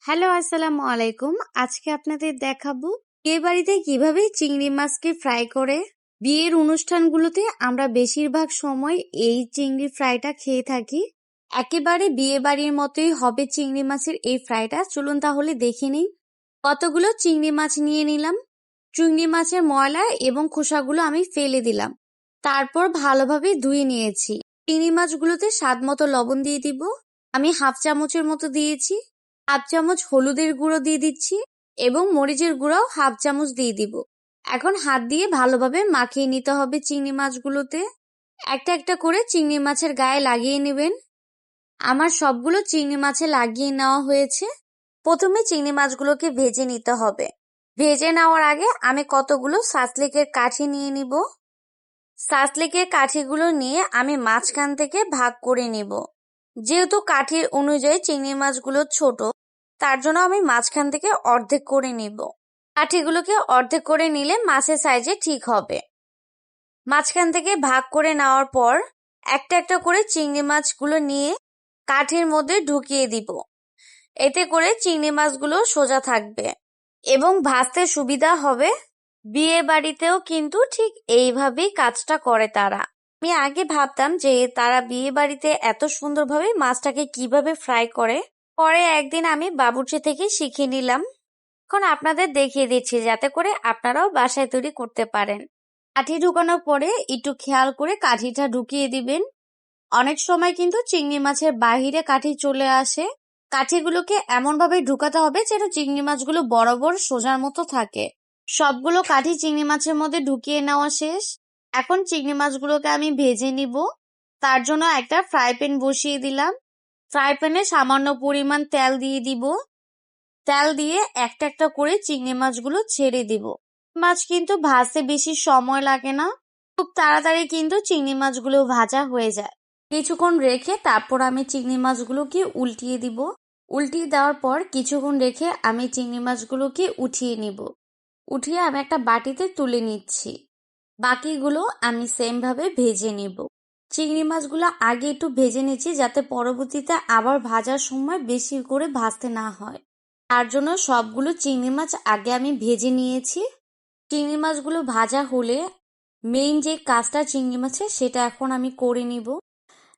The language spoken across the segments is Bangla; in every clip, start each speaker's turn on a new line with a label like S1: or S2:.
S1: হ্যালো, আসসালামু আলাইকুম। আজকে আপনাদের দেখাবো বিয়ে বাড়িতে কিভাবে চিংড়ি মাছকে ফ্রাই করে। বিয়ের অনুষ্ঠানগুলোতে আমরা বেশিরভাগ সময় এই চিংড়ি ফ্রাইটা খেয়ে থাকি। একেবারে বিয়ে বাড়ির মতোই হবে চিংড়ি মাছের এই ফ্রাইটা। চলুন তাহলে দেখে নিই। কতগুলো চিংড়ি মাছ নিয়ে নিলাম। চিংড়ি মাছের ময়লা এবং খোসাগুলো আমি ফেলে দিলাম। তারপর ভালোভাবে ধুয়ে নিয়েছি। চিংড়ি মাছগুলোতে স্বাদ মতো লবণ দিয়ে দিব। আমি হাফ চামচের মতো দিয়েছি। হাফ চামচ হলুদের গুঁড়ো দিয়ে দিচ্ছি এবং মরিচের গুঁড়াও হাফ চামচ দিয়ে দিব। এখন হাত দিয়ে ভালোভাবে মাখিয়ে নিতে হবে চিংড়ি মাছগুলোতে। একটা একটা করে চিংড়ি মাছের গায়ে লাগিয়ে নেবেন। আমার সবগুলো চিংড়ি মাছে লাগিয়ে নেওয়া হয়েছে। প্রথমে চিংড়ি মাছগুলোকে ভেজে নিতে হবে। ভেজে নেওয়ার আগে আমি কতগুলো সাসলিকের কাঠি নিয়ে নিব। সাসলিকের কাঠিগুলো নিয়ে আমি মাঝখান থেকে ভাগ করে নিব। যেহেতু কাঠির অনুযায়ী চিংড়ি মাছগুলো ছোট, তার জন্য আমি মাঝখান থেকে অর্ধেক করে নিব। কাঠিগুলোকে অর্ধেক করে নিলে মাছের সাইজে ঠিক হবে। মাঝখান থেকে ভাগ করে নেওয়ার পর একটা একটা করে চিংড়ি মাছগুলো নিয়ে কাঠির মধ্যে ঢুকিয়ে দিব। এতে করে চিংড়ি মাছগুলো সোজা থাকবে এবং ভাজতে সুবিধা হবে। বিয়ে বাড়িতেও কিন্তু ঠিক এইভাবেই কাজটা করে তারা। আমি আগে ভাবতাম যে তারা বিয়ে বাড়িতে এত সুন্দরভাবে মাছটাকে কিভাবে ফ্রাই করে। পরে একদিন আমি বাবুর্চি থেকে শিখে নিলাম। এখন আপনাদের দেখিয়ে দিচ্ছি যাতে করে আপনারাও বাসায় তৈরি করতে পারেন। কাঠি ঢুকানোর পরে একটু খেয়াল করে কাঠিটা ঢুকিয়ে দিবেন। অনেক সময় কিন্তু চিংড়ি মাছের বাহিরে কাঠি চলে আসে। কাঠিগুলোকে এমন ভাবে ঢুকাতে হবে যেন চিংড়ি মাছগুলো বরাবর সোজার মতো থাকে। সবগুলো কাঠি চিংড়ি মাছের মধ্যে ঢুকিয়ে নেওয়া শেষ। এখন চিংড়ি মাছগুলোকে আমি ভেজে নিব। তার জন্য একটা ফ্রাই প্যান বসিয়ে দিলাম। ফ্রাই প্যানে সামান্য পরিমাণ তেল দিয়ে দিব। তেল দিয়ে একটা একটা করে চিংড়ি মাছগুলো ছেড়ে দিব। মাছ কিন্তু ভাজতে বেশি সময় লাগে না, খুব তাড়াতাড়ি কিন্তু চিংড়ি মাছগুলো ভাজা হয়ে যায়। কিছুক্ষণ রেখে তারপর আমি চিংড়ি মাছগুলোকে উল্টিয়ে দিব। উল্টিয়ে দেওয়ার পর কিছুক্ষণ রেখে আমি চিংড়ি মাছগুলোকে উঠিয়ে নিব। উঠিয়ে আমি একটা বাটিতে তুলে নিচ্ছি। বাকিগুলো আমি সেম ভাবে ভেজে নিব। চিংড়ি মাছগুলো আগে একটু ভেজে নিচ্ছি যাতে পরবর্তীতে আবার ভাজার সময় বেশি করে ভাজতে না হয়। তার জন্য সবগুলো চিংড়ি মাছ আগে আমি ভেজে নিয়েছি। চিংড়ি মাছগুলো ভাজা হলে মেইন যে কাজটা চিংড়ি মাছের সেটা এখন আমি করে নিব,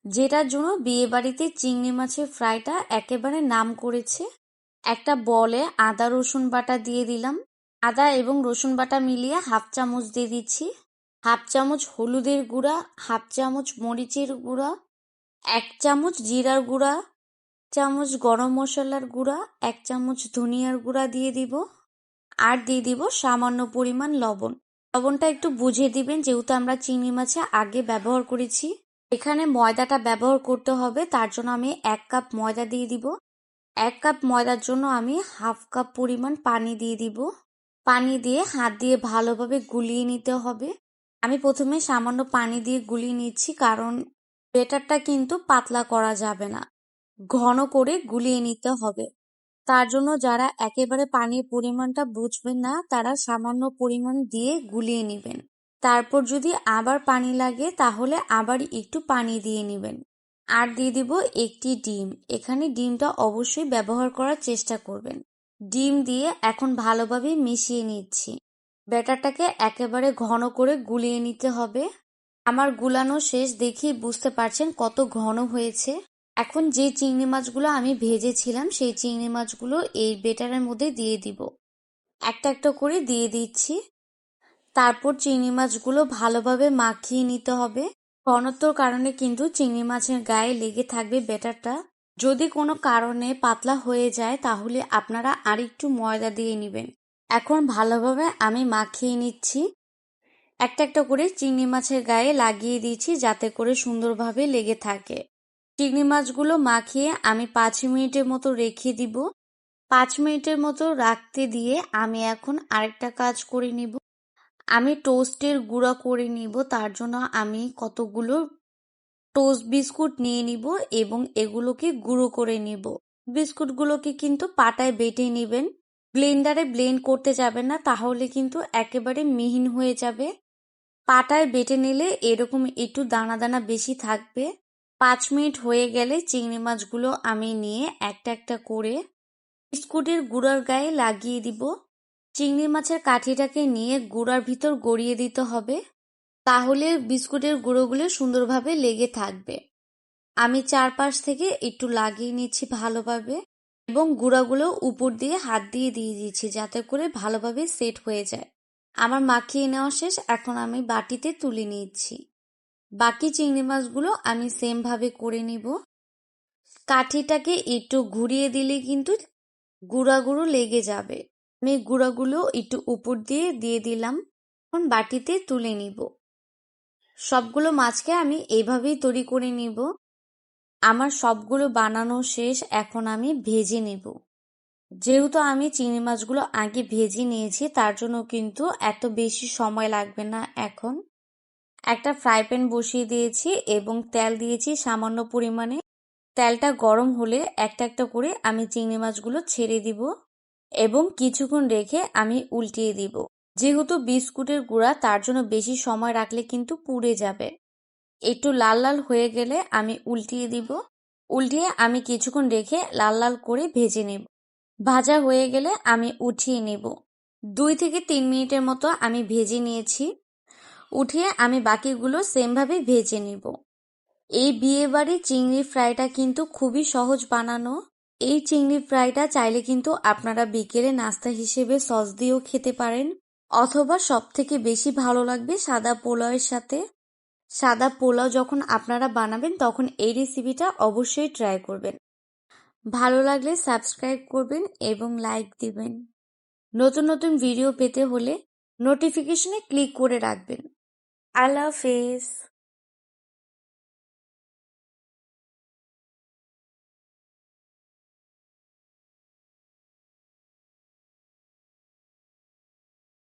S1: যেটার জন্য বিয়ে বাড়িতে চিংড়ি মাছের ফ্রাইটা একেবারে নাম করেছে। একটা বলে আদা রসুন বাটা দিয়ে দিলাম। আদা এবং রসুন বাটা মিলিয়ে হাফ চামচ দিয়ে দিচ্ছি। হাফ চামচ হলুদের গুঁড়া, হাফ চামচ মরিচের গুঁড়া, 1 চামচ জিরার গুঁড়া, চামচ গরম মশলার গুঁড়া, 1 চামচ ধনিয়ার গুঁড়া দিয়ে দিব। আর দিয়ে দিব সামান্য পরিমাণ লবণ। লবণটা একটু বুঝে দিবেন যেহেতু আমরা চিংড়ি মাছে আগে ব্যবহার করেছি। এখানে ময়দাটা ব্যবহার করতে হবে, তার জন্য আমি 1 কাপ ময়দা দিয়ে দিব। 1 কাপ ময়দার জন্য আমি হাফ কাপ পরিমাণ পানি দিয়ে দিব। পানি দিয়ে হাত দিয়ে ভালোভাবে গুলিয়ে নিতে হবে। আমি প্রথমে সামান্য পানি দিয়ে গুলিয়ে নিচ্ছি কারণ ব্যাটারটা কিন্তু পাতলা করা যাবে না, ঘন করে গুলিয়ে নিতে হবে। তার জন্য যারা একেবারে পানির পরিমাণটা বুঝবেন না তারা সামান্য পরিমাণ দিয়ে গুলিয়ে নেবেন। তারপর যদি আবার পানি লাগে তাহলে আবার একটু পানি দিয়ে নেবেন। আর দিয়ে দিব একটি ডিম। এখানে ডিমটা অবশ্যই ব্যবহার করার চেষ্টা করবেন। ডিম দিয়ে এখন ভালোভাবে মিশিয়ে নিচ্ছি। ব্যাটারটাকে একেবারে ঘন করে গুলিয়ে নিতে হবে। আমার গুলানো শেষ, দেখেই বুঝতে পারছেন কত ঘন হয়েছে। এখন যে চিংড়ি মাছগুলো আমি ভেজেছিলাম সেই চিংড়ি মাছগুলো এই ব্যাটারের মধ্যে দিয়ে দিব। একটা একটা করে দিয়ে দিচ্ছি। তারপর চিংড়ি মাছগুলো ভালোভাবে মাখিয়ে নিতে হবে। ঘনত্বর কারণে কিন্তু চিংড়ি মাছের গায়ে লেগে থাকবে ব্যাটারটা। যদি কোনো কারণে পাতলা হয়ে যায় তাহলে আপনারা আরেকটু ময়দা দিয়ে নেবেন। এখন ভালোভাবে আমি মাখিয়ে নিচ্ছি। একটা একটা করে চিংড়ি মাছের গায়ে লাগিয়ে দিচ্ছি যাতে করে সুন্দরভাবে লেগে থাকে। চিংড়ি মাছগুলো মাখিয়ে আমি 5 মিনিটের মতো রেখে দিব। 5 মিনিটের মতো রাখতে দিয়ে আমি এখন আরেকটা কাজ করে নিব। আমি টোস্টের গুঁড়া করে নিব। তার জন্য আমি কতগুলো টোস্ট বিস্কুট নিয়ে নিব এবং এগুলোকে গুঁড়ো করে নিব। বিস্কুটগুলোকে কিন্তু পাটায় বেটে নেবেন। ব্লেন্ডারে ব্লেন্ড করতে যাবেন না, তাহলে কিন্তু একেবারে মিহিন হয়ে যাবে। পাটায় বেটে নিলে এরকম একটু দানা দানা বেশি থাকবে। 5 মিনিট হয়ে গেলে চিংড়ি মাছগুলো আমি নিয়ে একটা একটা করে বিস্কুটের গুঁড়ার গায়ে লাগিয়ে দিব। চিংড়ি মাছের কাঠিটাকে নিয়ে গুঁড়ার ভিতর গড়িয়ে দিতে হবে, তাহলে বিস্কুটের গুঁড়োগুলো সুন্দরভাবে লেগে থাকবে। আমি চারপাশ থেকে একটু লাগিয়ে নিচ্ছি ভালোভাবে এবং গুঁড়াগুলো উপর দিয়ে হাত দিয়ে দিচ্ছি যাতে করে ভালোভাবে সেট হয়ে যায়। আমার মাখিয়ে নেওয়া শেষ, এখন আমি বাটিতে তুলে নিচ্ছি। বাকি চিংড়ি মাছগুলো আমি সেম ভাবে করে নিব। কাঠিটাকে একটু ঘুরিয়ে দিলে কিন্তু গুঁড়াগুলো লেগে যাবে। আমি গুঁড়াগুলো একটু উপর দিয়ে দিয়ে দিলাম। এখন বাটিতে তুলে নিব। সবগুলো মাছকে আমি এইভাবেই তৈরি করে নিব। আমার সবগুলো বানানো শেষ, এখন আমি ভেজে নেব। যেহেতু আমি চিংড়ি মাছগুলো আগে ভেজে নিয়েছি তার জন্য কিন্তু এত বেশি সময় লাগবে না। এখন একটা ফ্রাই প্যান বসিয়ে দিয়েছি এবং তেল দিয়েছি সামান্য পরিমাণে। তেলটা গরম হলে একটা একটা করে আমি চিংড়ি মাছগুলো ছেড়ে দিব এবং কিছুক্ষণ রেখে আমি উল্টিয়ে দিব। যেহেতু বিস্কুটের গুঁড়া তার জন্য বেশি সময় রাখলে কিন্তু পুড়ে যাবে। একটু লাল লাল হয়ে গেলে আমি উল্টিয়ে দিব। উল্টিয়ে আমি কিছুক্ষণ রেখে লাল লাল করে ভেজে নেব। ভাজা হয়ে গেলে আমি উঠিয়ে নেব। 2 থেকে 3 মিনিটের মতো আমি ভেজে নিয়েছি। উঠিয়ে আমি বাকিগুলো সেমভাবে ভেজে নেব। এই বিয়েবাড়ির চিংড়ি ফ্রাইটা কিন্তু খুবই সহজ বানানো। এই চিংড়ি ফ্রাইটা চাইলে কিন্তু আপনারা বিকেলে নাস্তা হিসেবে সস দিয়েও খেতে পারেন, অথবা সবথেকে বেশি ভালো লাগবে সাদা পোলাওয়ের সাথে। সাদা পোলাও যখন আপনারা বানাবেন তখন এই রেসিপিটা অবশ্যই ট্রাই করবেন। ভালো লাগলে সাবস্ক্রাইব করবেন এবং লাইক দিবেন। নতুন নতুন ভিডিও পেতে হলে নোটিফিকেশনে ক্লিক করে রাখবেন। আল্লাহ হাফেজ।